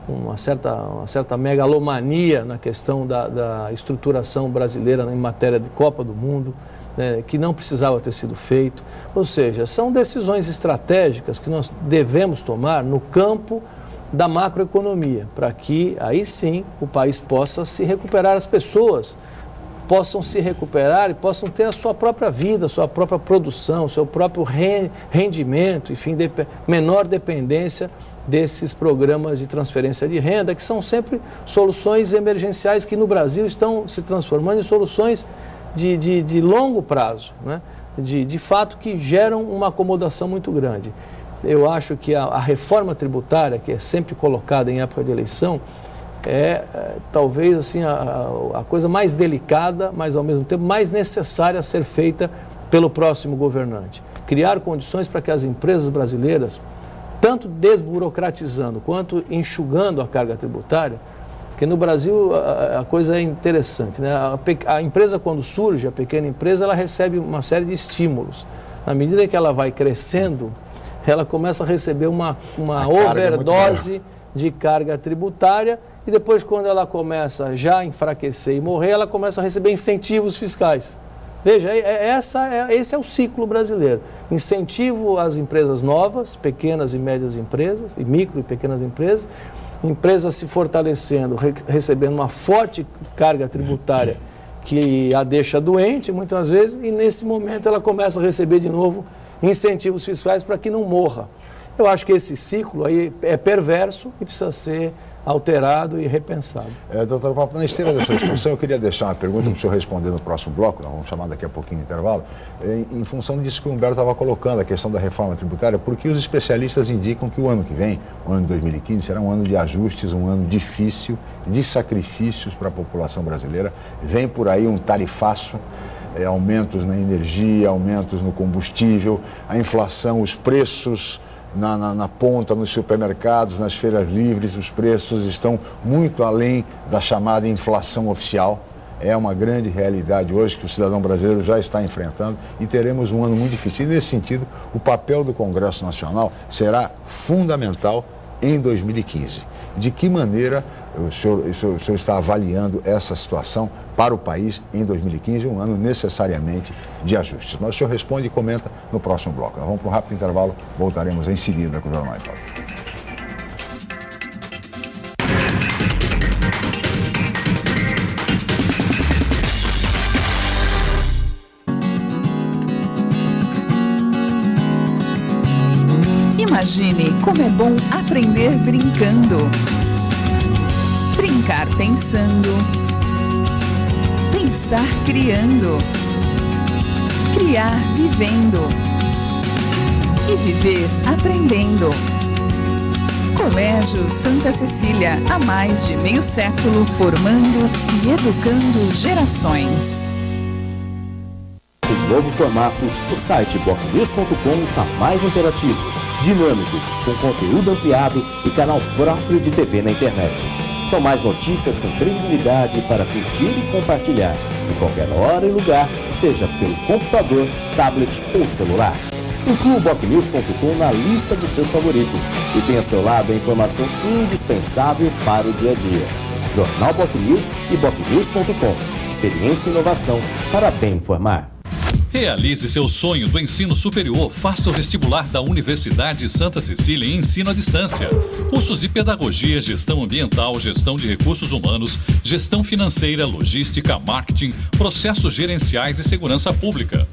uma certa megalomania na questão da estruturação brasileira em matéria de Copa do Mundo, né, que não precisava ter sido feito. Ou seja, são decisões estratégicas que nós devemos tomar no campo da macroeconomia, para que aí sim o país possa se recuperar, as pessoas possam se recuperar e possam ter a sua própria vida, a sua própria produção, o seu próprio rendimento, enfim, menor dependência desses programas de transferência de renda, que são sempre soluções emergenciais que no Brasil estão se transformando em soluções de longo prazo, né? De fato que geram uma acomodação muito grande. Eu acho que a reforma tributária, que é sempre colocada em época de eleição, talvez assim, a coisa mais delicada, mas ao mesmo tempo mais necessária a ser feita pelo próximo governante. Criar condições para que as empresas brasileiras, tanto desburocratizando quanto enxugando a carga tributária, porque no Brasil a coisa é interessante, né? A empresa, quando surge, a pequena empresa, ela recebe uma série de estímulos. Na medida que ela vai crescendo, ela começa a receber uma overdose de carga tributária e depois, quando ela começa já a enfraquecer e morrer, ela começa a receber incentivos fiscais. Veja, esse é o ciclo brasileiro. Incentivo às empresas novas, pequenas e médias empresas, e micro e pequenas empresas, empresas se fortalecendo, recebendo uma forte carga tributária que a deixa doente, muitas vezes, e nesse momento ela começa a receber de novo incentivos fiscais para que não morra. Eu acho que esse ciclo aí é perverso e precisa ser alterado e repensado. Doutor Papo, na esteira dessa discussão, eu queria deixar uma pergunta para o senhor responder no próximo bloco, nós vamos chamar daqui a pouquinho de intervalo, em função disso que o Humberto estava colocando, a questão da reforma tributária, porque os especialistas indicam que o ano que vem, o ano de 2015, será um ano de ajustes, um ano difícil, de sacrifícios para a população brasileira. Vem por aí um tarifaço, aumentos na energia, aumentos no combustível, a inflação, os preços na ponta, nos supermercados, nas feiras livres, os preços estão muito além da chamada inflação oficial. É uma grande realidade hoje que o cidadão brasileiro já está enfrentando e teremos um ano muito difícil. E nesse sentido, o papel do Congresso Nacional será fundamental em 2015. De que maneira o senhor está avaliando essa situação para o país em 2015, um ano necessariamente de ajustes? Mas o senhor responde e comenta no próximo bloco. Nós vamos para um rápido intervalo, voltaremos em seguida com o Jornal em Foque. Imagine como é bom aprender brincando. Brincar pensando. Pensar criando. Criar vivendo. E viver aprendendo. Colégio Santa Cecília, há mais de meio século, formando e educando gerações. O novo formato do site bocnews.com está mais interativo, dinâmico, com conteúdo ampliado e canal próprio de TV na internet. São mais notícias com credibilidade para curtir e compartilhar, em qualquer hora e lugar, seja pelo computador, tablet ou celular. Inclua o bocnews.com na lista dos seus favoritos e tenha ao seu lado a informação indispensável para o dia a dia. Jornal Bocnews e bocnews.com. Experiência e inovação para bem informar. Realize seu sonho do ensino superior. Faça o vestibular da Universidade Santa Cecília em ensino à distância. Cursos de pedagogia, gestão ambiental, gestão de recursos humanos, gestão financeira, logística, marketing, processos gerenciais e segurança pública.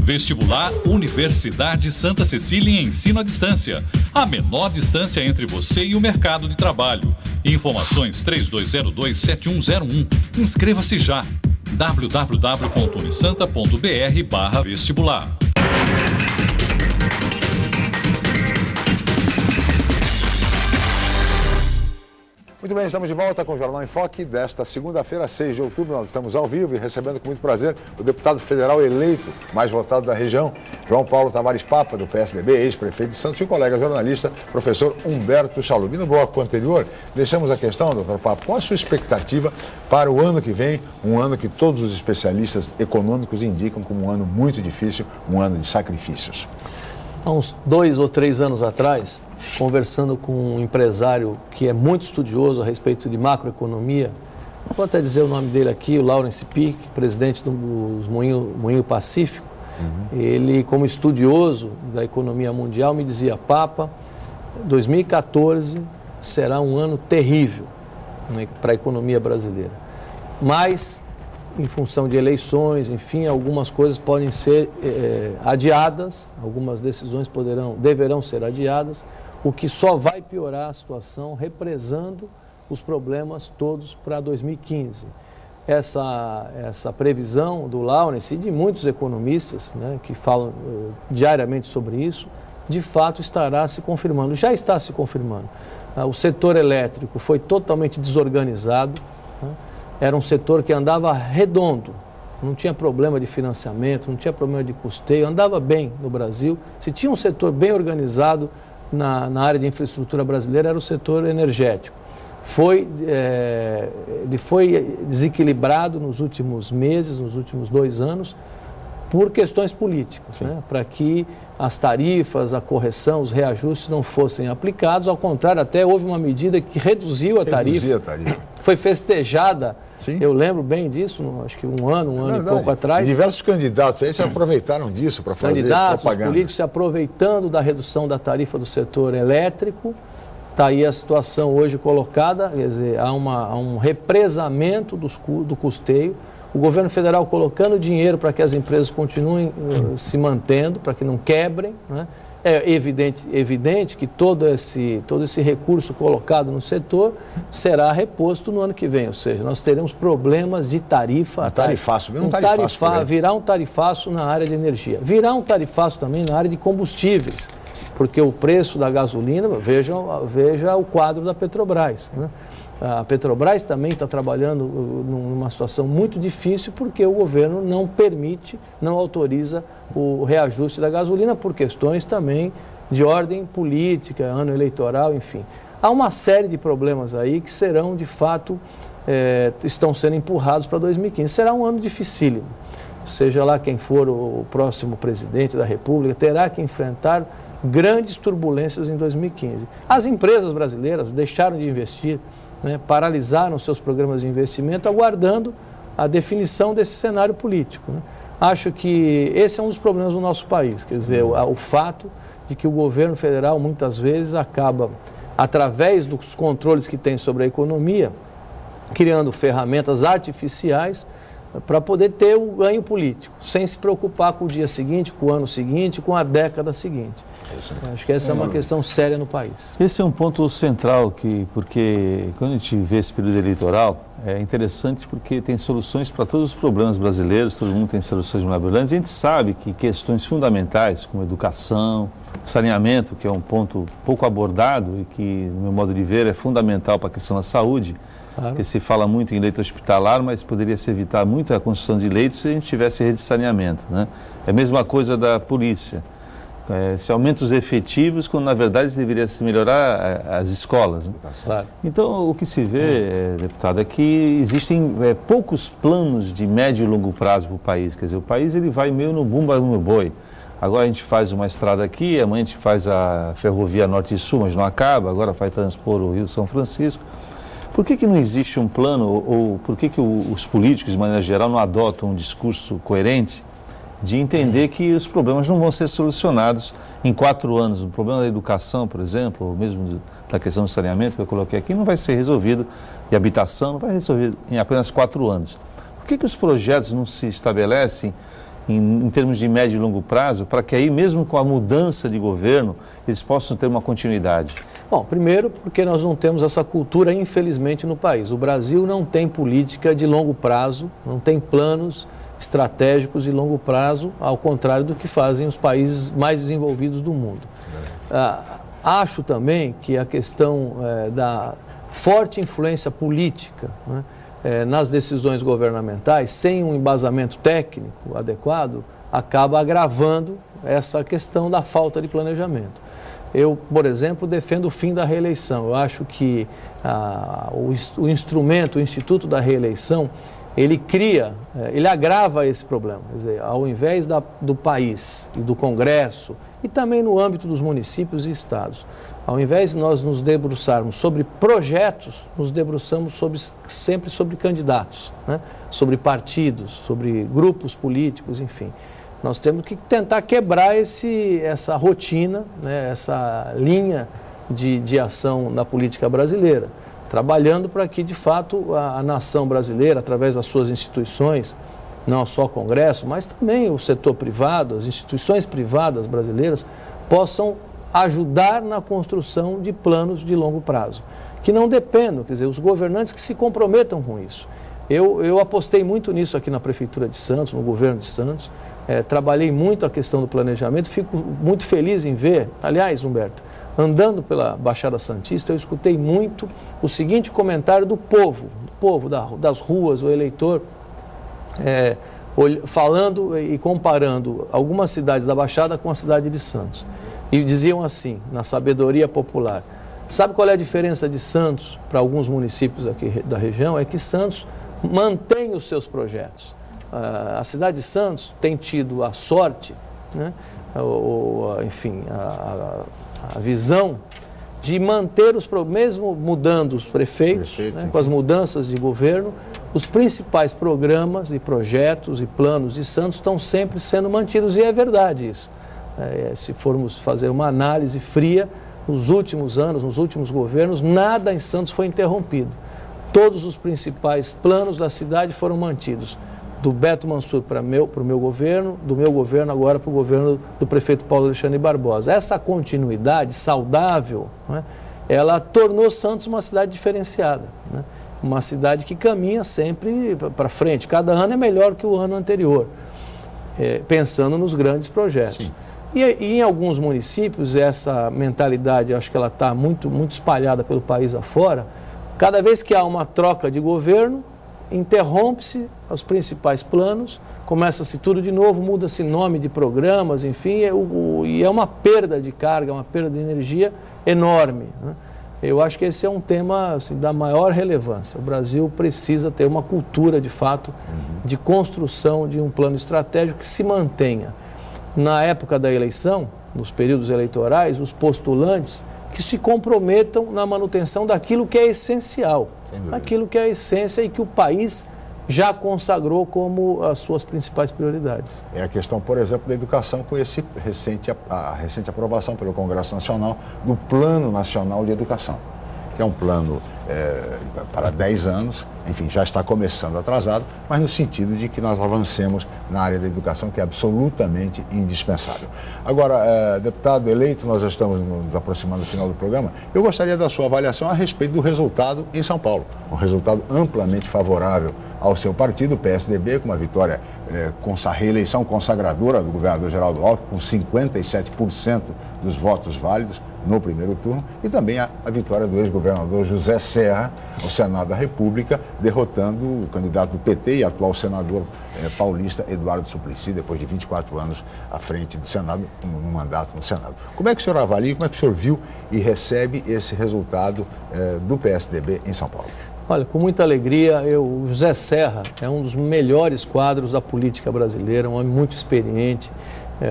Vestibular Universidade Santa Cecília em ensino à distância. A menor distância entre você e o mercado de trabalho. Informações 3202-7101. Inscreva-se já. www.unisanta.br/vestibular. Muito bem, estamos de volta com o Jornal em Foque desta segunda-feira, 6 de outubro. Nós estamos ao vivo e recebendo com muito prazer o deputado federal eleito, mais votado da região, João Paulo Tavares Papa, do PSDB, ex-prefeito de Santos, e o colega jornalista, professor Humberto Chalub. E no bloco anterior, deixamos a questão, doutor Papa, qual a sua expectativa para o ano que vem, um ano que todos os especialistas econômicos indicam como um ano muito difícil, um ano de sacrifícios? Há uns 2 ou 3 anos atrás, conversando com um empresário que é muito estudioso a respeito de macroeconomia, vou até dizer o nome dele aqui, o Lawrence Pick, presidente do Moinho Pacífico. Ele, como estudioso da economia mundial, me dizia: Papa, 2014 será um ano terrível, né, para a economia brasileira. Mas, em função de eleições, enfim, algumas coisas podem ser adiadas, algumas decisões deverão ser adiadas, o que só vai piorar a situação, represando os problemas todos para 2015. Essa previsão do Lawrence e de muitos economistas, né, que falam diariamente sobre isso, de fato estará se confirmando, já está se confirmando. O setor elétrico foi totalmente desorganizado, né? Era um setor que andava redondo, não tinha problema de financiamento, não tinha problema de custeio, andava bem no Brasil. Se tinha um setor bem organizado na área de infraestrutura brasileira, era o setor energético. Ele foi desequilibrado nos últimos meses, nos últimos 2 anos, por questões políticas, né? Para que as tarifas, a correção, os reajustes não fossem aplicados. Ao contrário, até houve uma medida que reduziu a tarifa. Foi festejada. Sim. Eu lembro bem disso, acho que um ano e pouco atrás. E diversos candidatos aí se aproveitaram disso para fazer propaganda. Candidatos políticos se aproveitando da redução da tarifa do setor elétrico. Está aí a situação hoje colocada, quer dizer, há um represamento do custeio. O governo federal colocando dinheiro para que as empresas continuem se mantendo, para que não quebrem, né? É evidente que todo esse recurso colocado no setor será reposto no ano que vem, ou seja, nós teremos problemas de tarifa. Virá um tarifaço na área de energia, virá um tarifaço também na área de combustíveis, porque o preço da gasolina, veja o quadro da Petrobras, né? A Petrobras também está trabalhando numa situação muito difícil porque o governo não autoriza o reajuste da gasolina por questões também de ordem política, ano eleitoral, enfim. Há uma série de problemas aí que serão, de fato, estão sendo empurrados para 2015. Será um ano dificílimo. Seja lá quem for o próximo presidente da República, terá que enfrentar grandes turbulências em 2015. As empresas brasileiras deixaram de investir, né, paralisaram seus programas de investimento, aguardando a definição desse cenário político, né? Acho que esse é um dos problemas do nosso país, quer dizer, o fato de que o governo federal muitas vezes acaba, através dos controles que tem sobre a economia, criando ferramentas artificiais para poder ter o ganho político, sem se preocupar com o dia seguinte, com o ano seguinte, com a década seguinte. Acho que essa é uma questão séria no país. Esse é um ponto central, porque quando a gente vê esse período eleitoral, é interessante porque tem soluções para todos os problemas brasileiros, todo mundo tem soluções maravilhosas. A gente sabe que questões fundamentais, como educação, saneamento, que é um ponto pouco abordado e que, no meu modo de ver, é fundamental para a questão da saúde, claro. Porque se fala muito em leito hospitalar, mas poderia se evitar muito a construção de leitos se a gente tivesse rede de saneamento, né? É a mesma coisa da polícia. Se aumenta os efetivos, quando na verdade deveria se melhorar as escolas, né? Claro. Então, o que se vê, deputado, é que existem poucos planos de médio e longo prazo para o país. Quer dizer, o país ele vai meio no bumba no boi. Agora a gente faz uma estrada aqui, amanhã a gente faz a ferrovia norte e sul, mas não acaba, agora vai transpor o Rio São Francisco. Por que não existe um plano, ou por que os políticos, de maneira geral, não adotam um discurso coerente de entender que os problemas não vão ser solucionados em 4 anos. O problema da educação, por exemplo, ou mesmo da questão do saneamento que eu coloquei aqui, não vai ser resolvido, e habitação não vai ser resolvido em apenas 4 anos. Por que os projetos não se estabelecem em termos de médio e longo prazo, para que aí, mesmo com a mudança de governo, eles possam ter uma continuidade? Bom, primeiro porque nós não temos essa cultura, infelizmente, no país. O Brasil não tem política de longo prazo, não tem planos estratégicos de longo prazo, ao contrário do que fazem os países mais desenvolvidos do mundo. Acho também que a questão da forte influência política, né, nas decisões governamentais, sem um embasamento técnico adequado, acaba agravando essa questão da falta de planejamento. Eu, por exemplo, defendo o fim da reeleição. Eu acho que o instrumento, o Instituto da Reeleição, ele agrava esse problema. Quer dizer, ao invés do país e do Congresso e também no âmbito dos municípios e estados. Ao invés de nós nos debruçarmos sobre projetos, nos debruçamos sempre sobre candidatos, né? Sobre partidos, sobre grupos políticos, enfim. Nós temos que tentar quebrar essa rotina, né? Essa linha de ação na política brasileira, trabalhando para que, de fato, a nação brasileira, através das suas instituições, não só o Congresso, mas também o setor privado, as instituições privadas brasileiras, possam ajudar na construção de planos de longo prazo, que não dependam, quer dizer, os governantes que se comprometam com isso. Eu apostei muito nisso aqui na Prefeitura de Santos, no governo de Santos, trabalhei muito a questão do planejamento, fico muito feliz em ver, aliás, Humberto, andando pela Baixada Santista, eu escutei muito o seguinte comentário do povo das ruas, o eleitor, falando e comparando algumas cidades da Baixada com a cidade de Santos. E diziam assim, na sabedoria popular, sabe qual é a diferença de Santos para alguns municípios aqui da região? É que Santos mantém os seus projetos. A cidade de Santos tem tido a sorte, né, enfim, a visão de manter mesmo mudando os prefeitos, né, com as mudanças de governo, os principais programas e projetos e planos de Santos estão sempre sendo mantidos, e é verdade isso. Se formos fazer uma análise fria, nos últimos anos, nos últimos governos, nada em Santos foi interrompido. Todos os principais planos da cidade foram mantidos. Do Beto Mansur para o meu governo, do meu governo agora para o governo do prefeito Paulo Alexandre Barbosa. Essa continuidade saudável, né, ela tornou Santos uma cidade diferenciada, né? Uma cidade que caminha sempre para frente. Cada ano é melhor que o ano anterior, pensando nos grandes projetos. Sim. E em alguns municípios, essa mentalidade, acho que ela está muito espalhada pelo país afora. Cada vez que há uma troca de governo, interrompe-se os principais planos, começa-se tudo de novo, muda-se nome de programas, enfim, e é uma perda de carga, uma perda de energia enorme, né? Eu acho que esse é um tema assim, da maior relevância. O Brasil precisa ter uma cultura, de fato, de construção de um plano estratégico que se mantenha. Na época da eleição, nos períodos eleitorais, os postulantes que se comprometam na manutenção daquilo que é essencial, aquilo que é a essência e que o país já consagrou como as suas principais prioridades. É a questão, por exemplo, da educação, com a recente aprovação pelo Congresso Nacional do Plano Nacional de Educação, que é um plano para 10 anos, enfim, já está começando atrasado, mas no sentido de que nós avancemos na área da educação, que é absolutamente indispensável. Agora, deputado eleito, nós já estamos nos aproximando do final do programa, eu gostaria da sua avaliação a respeito do resultado em São Paulo, um resultado amplamente favorável ao seu partido, o PSDB, com uma vitória, com a reeleição consagradora do governador Geraldo Alckmin, com 57% dos votos válidos no primeiro turno, e também a vitória do ex-governador José Serra ao Senado da República, derrotando o candidato do PT e atual senador paulista Eduardo Suplicy, depois de 24 anos à frente do Senado, no mandato no Senado. Como é que o senhor avalia, como é que o senhor viu e recebe esse resultado do PSDB em São Paulo? Olha, com muita alegria, o José Serra é um dos melhores quadros da política brasileira, um homem muito experiente.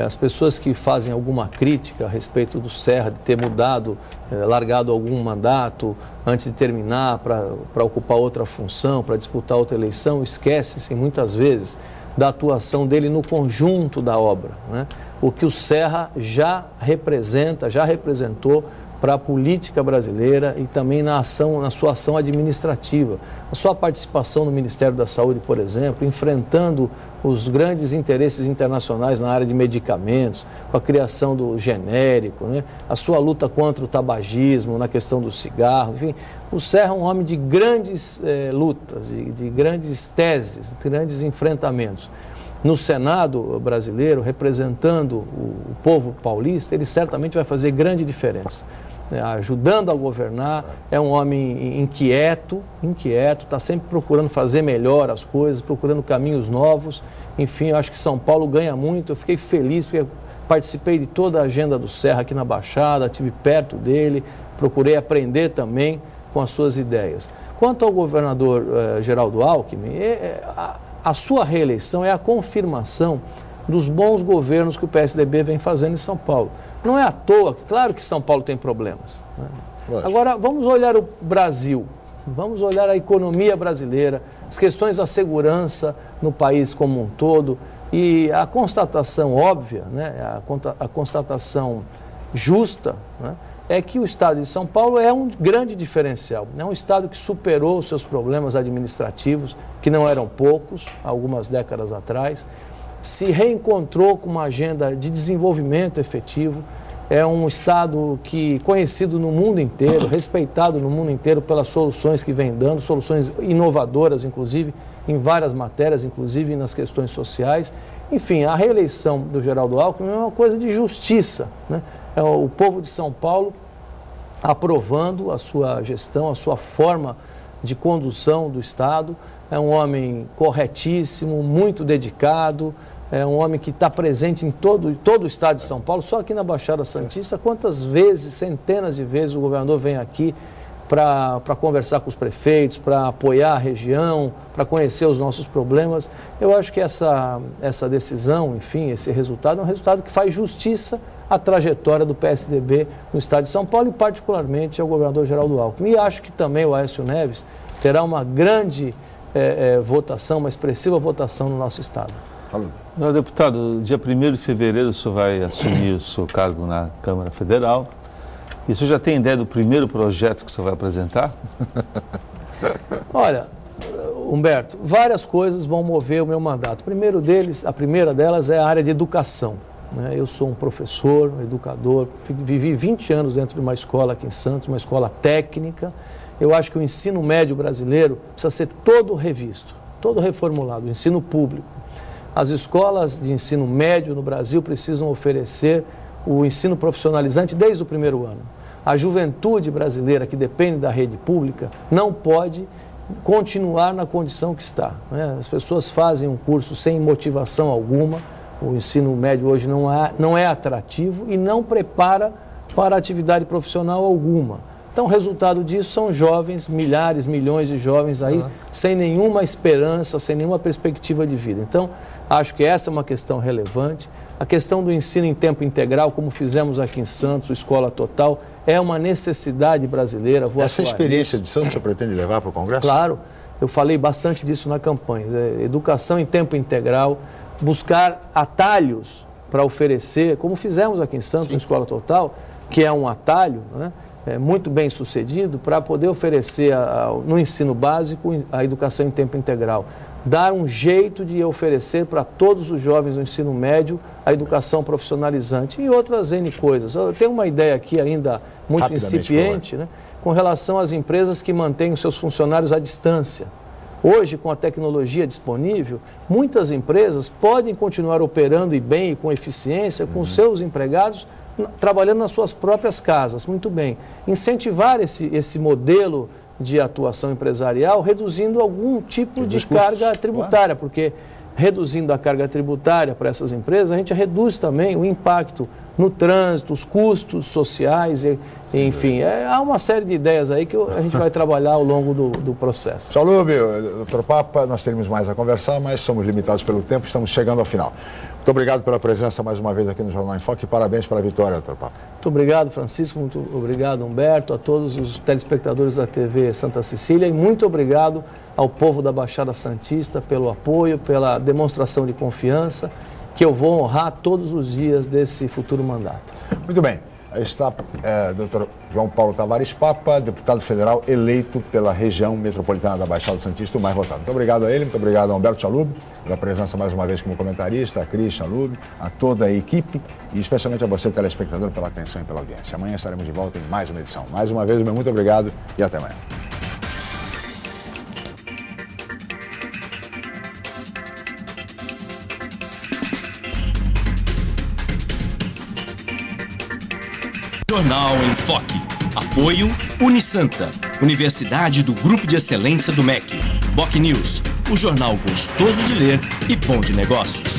As pessoas que fazem alguma crítica a respeito do Serra, de ter mudado, largado algum mandato antes de terminar para ocupar outra função, para disputar outra eleição, esquecem-se muitas vezes da atuação dele no conjunto da obra, né? O que o Serra já representou para a política brasileira e também na sua ação administrativa. A sua participação no Ministério da Saúde, por exemplo, enfrentando os grandes interesses internacionais na área de medicamentos, com a criação do genérico, né? A sua luta contra o tabagismo, na questão do cigarro, enfim. O Serra é um homem de grandes lutas, de grandes teses, de grandes enfrentamentos. No Senado brasileiro, representando o povo paulista, ele certamente vai fazer grande diferença. Ajudando a governar, é um homem inquieto, está sempre procurando fazer melhor as coisas, procurando caminhos novos. Enfim, eu acho que São Paulo ganha muito. Eu fiquei feliz porque participei de toda a agenda do Serra aqui na Baixada, estive perto dele, procurei aprender também com as suas ideias. Quanto ao governador Geraldo Alckmin, a sua reeleição é a confirmação dos bons governos que o PSDB vem fazendo em São Paulo. Não é à toa, claro que São Paulo tem problemas, né? Agora, vamos olhar o Brasil, vamos olhar a economia brasileira, as questões da segurança no país como um todo, e a constatação óbvia, né, a constatação justa, né, é que o estado de São Paulo é um grande diferencial. É um estado que superou os seus problemas administrativos, que não eram poucos, algumas décadas atrás, se reencontrou com uma agenda de desenvolvimento efetivo. É um estado que conhecido no mundo inteiro, respeitado no mundo inteiro pelas soluções que vem dando, soluções inovadoras, inclusive, em várias matérias, inclusive nas questões sociais. Enfim, a reeleição do Geraldo Alckmin é uma coisa de justiça, né? É o povo de São Paulo aprovando a sua gestão, a sua forma de condução do estado. É um homem corretíssimo, muito dedicado, é um homem que está presente em todo o estado de São Paulo. Só aqui na Baixada Santista, quantas vezes, centenas de vezes, o governador vem aqui para conversar com os prefeitos, para apoiar a região, para conhecer os nossos problemas. Eu acho que essa decisão, enfim, esse resultado é um resultado que faz justiça à trajetória do PSDB no estado de São Paulo e particularmente ao governador Geraldo Alckmin. E acho que também o Aécio Neves terá uma grande votação, uma expressiva votação no nosso estado. Não, deputado, dia 1º de fevereiro o senhor vai assumir o seu cargo na Câmara Federal. E o senhor já tem ideia do primeiro projeto que o senhor vai apresentar? Olha, Humberto, várias coisas vão mover o meu mandato. A primeira delas é a área de educação, né? Eu sou um professor, um educador, vivi 20 anos dentro de uma escola aqui em Santos, uma escola técnica. Eu acho que o ensino médio brasileiro precisa ser todo revisto, todo reformulado, o ensino público. As escolas de ensino médio no Brasil precisam oferecer o ensino profissionalizante desde o primeiro ano. A juventude brasileira, que depende da rede pública, não pode continuar na condição que está, né? As pessoas fazem um curso sem motivação alguma, o ensino médio hoje não é atrativo e não prepara para atividade profissional alguma. Então, o resultado disso são jovens, milhares, milhões de jovens aí, sem nenhuma esperança, sem nenhuma perspectiva de vida. Então, acho que essa é uma questão relevante. A questão do ensino em tempo integral, como fizemos aqui em Santos, Escola Total, é uma necessidade brasileira. Essa experiência de Santos você pretende levar para o Congresso? Claro, eu falei bastante disso na campanha. Educação em tempo integral, buscar atalhos para oferecer, como fizemos aqui em Santos, na Escola Total, que é um atalho, né? Muito bem sucedido, para poder oferecer no ensino básico a educação em tempo integral. Dar um jeito de oferecer para todos os jovens do ensino médio a educação profissionalizante e outras N coisas. Eu tenho uma ideia aqui ainda muito incipiente, né, com relação às empresas que mantêm os seus funcionários à distância. Hoje, com a tecnologia disponível, muitas empresas podem continuar operando e bem e com eficiência com seus empregados trabalhando nas suas próprias casas. Muito bem. Incentivar esse modelo de atuação empresarial, reduzindo algum tipo de carga tributária, porque reduzindo a carga tributária para essas empresas, a gente reduz também o impacto no trânsito, os custos sociais, enfim, há uma série de ideias aí que a gente vai trabalhar ao longo do processo. Chalub, doutor Papa, nós teríamos mais a conversar, mas somos limitados pelo tempo, estamos chegando ao final. Muito obrigado pela presença mais uma vez aqui no Jornal em Foque e parabéns pela vitória, doutor Papa. Muito obrigado, Francisco, muito obrigado, Humberto, a todos os telespectadores da TV Santa Cecília e muito obrigado ao povo da Baixada Santista pelo apoio, pela demonstração de confiança que eu vou honrar todos os dias desse futuro mandato. Muito bem. Aí está Dr. João Paulo Tavares Papa, deputado federal eleito pela região metropolitana da Baixada Santista, o mais votado. Muito obrigado a ele, muito obrigado a Humberto Chalub, pela presença mais uma vez como comentarista, a Cris Chalub, a toda a equipe e especialmente a você, telespectador, pela atenção e pela audiência. Amanhã estaremos de volta em mais uma edição. Mais uma vez, meu muito obrigado e até amanhã. Jornal em Foque. Apoio Unisanta, Universidade do Grupo de Excelência do MEC. BocNews, o jornal gostoso de ler e bom de negócios.